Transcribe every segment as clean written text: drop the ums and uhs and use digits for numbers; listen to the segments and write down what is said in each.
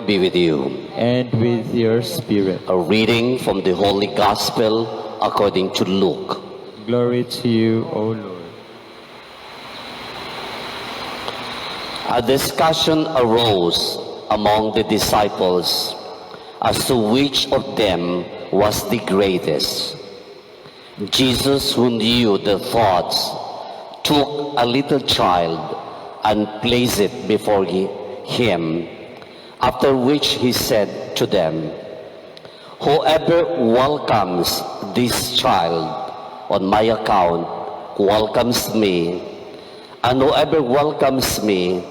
be with you. And with your spirit. A reading from the Holy Gospel according to Luke. Glory to you, O Lord. A discussion arose among the disciples as to which of them was the greatest. Jesus, who knew their thoughts, took a little child and placed it before him, after which he said to them, "Whoever welcomes this child on my account welcomes me, and whoever welcomes me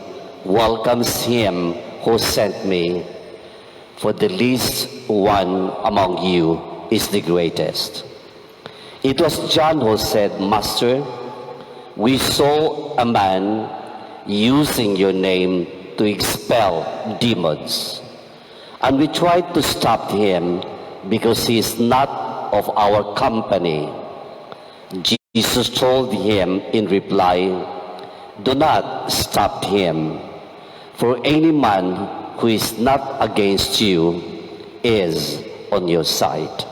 welcomes him who sent me. For the least one among you is the greatest." It was John who said, "Master, we saw a man using your name to expel demons, and we tried to stop him because he is not of our company." Jesus told him in reply, "Do not stop him, for any man who is not against you is on your side."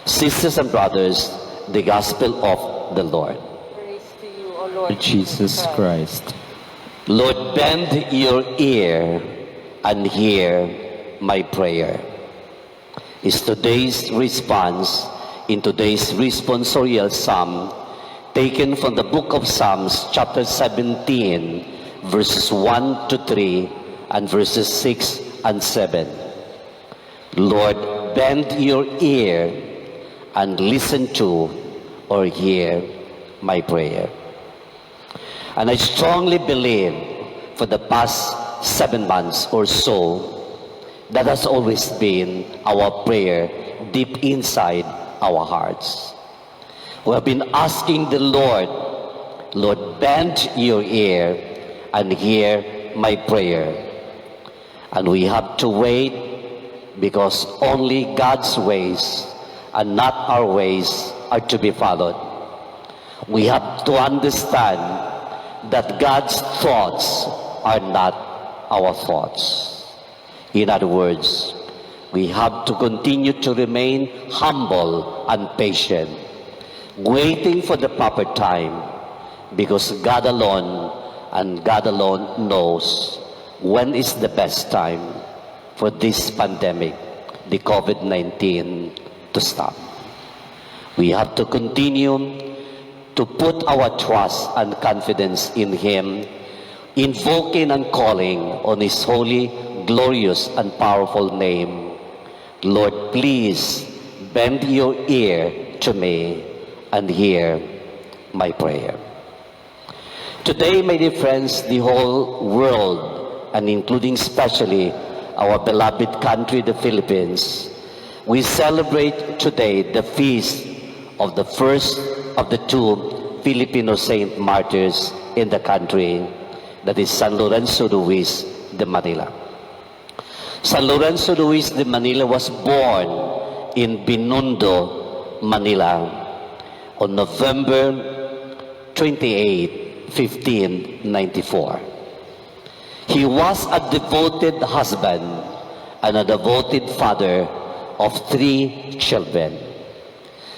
Sisters and brothers, the Gospel of the Lord. Praise to you, O Lord Jesus Christ. Lord, bend your ear and hear my prayer. Is today's response in today's responsorial psalm taken from the book of Psalms, chapter 17, verses 1 to 3 and verses 6 and 7. Lord, bend your ear and listen to or hear my prayer. And I strongly believe for the past 7 months or so, that has always been our prayer deep inside our hearts. We have been asking the Lord, "Lord, bend your ear and hear my prayer." And we have to wait because only God's ways and not our ways are to be followed. We have to understand that God's thoughts are not our thoughts. In other words, we have to continue to remain humble and patient, waiting for the proper time, because God alone and God alone knows when is the best time for this pandemic, the COVID-19, to stop. We have to continue to put our trust and confidence in Him, invoking and calling on His holy, glorious, and powerful name. Lord, please bend your ear to me and hear my prayer. Today, my dear friends, the whole world, and including especially our beloved country, the Philippines, we celebrate today the feast of the first of the 2 Filipino saint martyrs in the country, that is San Lorenzo Ruiz de Manila. San Lorenzo Ruiz de Manila was born in Binondo, Manila on November 28, 1594. He was a devoted husband and a devoted father of 3 children.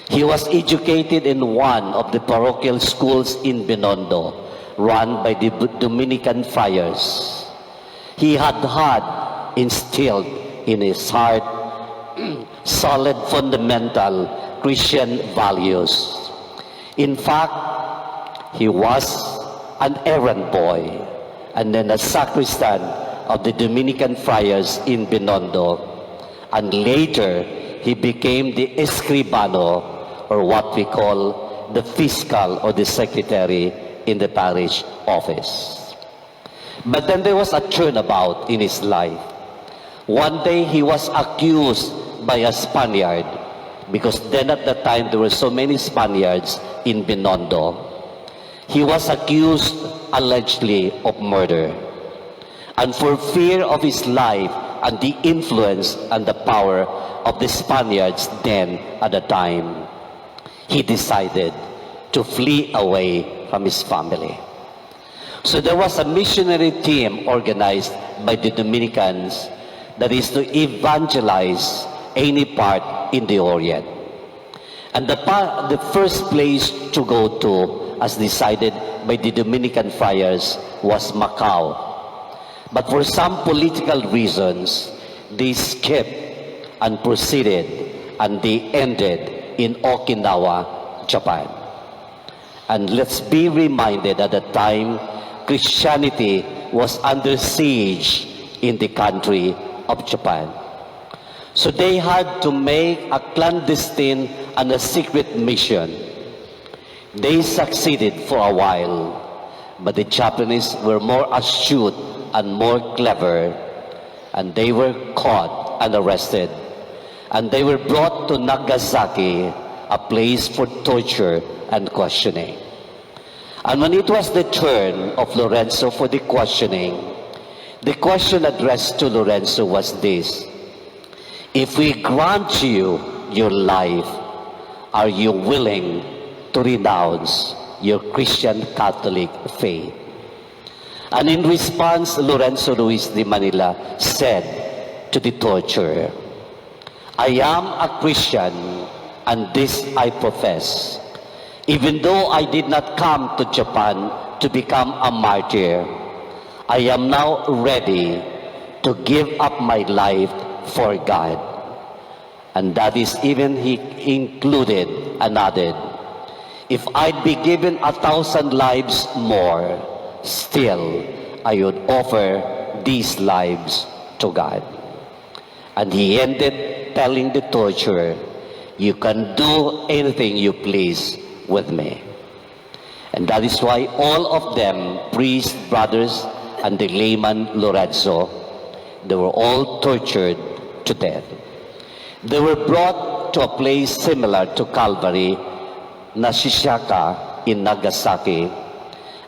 He was educated in one of the parochial schools in Binondo, run by the Dominican friars. He had instilled in his heart solid fundamental Christian values. In fact, he was an errand boy and then a sacristan of the Dominican friars in Binondo, and later he became the escribano, or what we call the fiscal or the secretary in the parish office. But then there was a turnabout in his life. One day he was accused by a Spaniard, because then at the time there were so many Spaniards in Binondo. He was accused allegedly of murder. And for fear of his life and the influence and the power of the Spaniards then at the time, he decided to flee away from his family. So there was a missionary team organized by the Dominicans that is to evangelize any part in the Orient. And the first place to go to, as decided by the Dominican friars, was Macau. But for some political reasons, they skipped and proceeded, and they ended in Okinawa, Japan. And let's be reminded, at the time, Christianity was under siege in the country of Japan. So they had to make a clandestine and a secret mission. They succeeded for a while, but the Japanese were more astute and more clever, and they were caught and arrested, and they were brought to Nagasaki, a place for torture and questioning. And when it was the turn of Lorenzo for the questioning, the question addressed to Lorenzo was this: if we grant you your life, are you willing to renounce your Christian Catholic faith? And in response, Lorenzo Luis de Manila said to the torturer, I am a Christian, and this I profess. Even though I did not come to Japan to become a martyr, I am now ready to give up my life for God. And that is even he included and added, if I'd be given 1,000 lives more, still I would offer these lives to God. And he ended telling the torturer, you can do anything you please with me. And that is why all of them, priests, brothers, and the layman Lorenzo, they were all tortured to death. They were brought to a place similar to Calvary, Nashishaka in Nagasaki,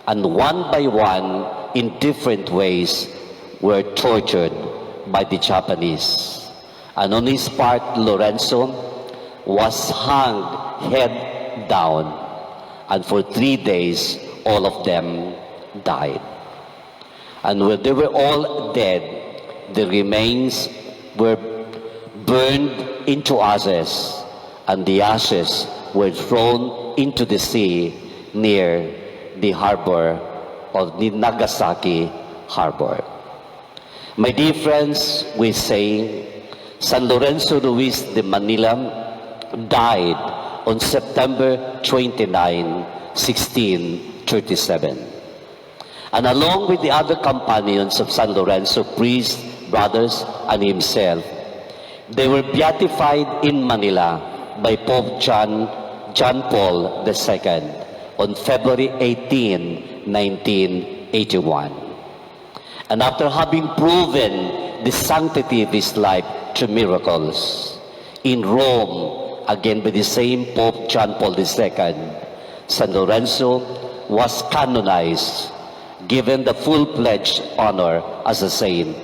and one by one, in different ways, were tortured by the Japanese. And on his part, Lorenzo was hung head down, and for 3 days, all of them died. And when they were all dead, the remains were burned into ashes, and the ashes were thrown into the sea near the harbor of the Nagasaki harbor. My dear friends, we say San Lorenzo Luis de Manila died on September 29, 1637. And along with the other companions of San Lorenzo, priests, brothers, and himself, they were beatified in Manila by Pope John Paul II on February 18, 1981. And after having proven the sanctity of his life through miracles, in Rome, again by the same Pope John Paul II, San Lorenzo was canonized, given the full-fledged honor as a saint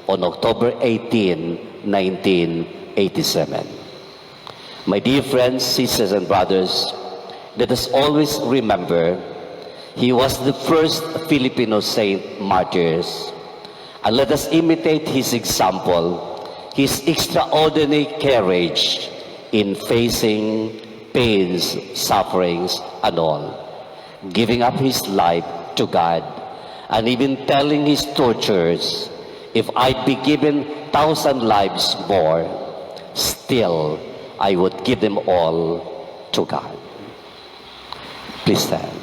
on October 18, 1987. My dear friends, sisters, and brothers, let us always remember he was the first Filipino saint martyrs. And let us imitate his example, his extraordinary courage in facing pains, sufferings, and all, giving up his life to God, and even telling his torturers, if I'd be given 1,000 lives more, still I would give them all to God. Please stand.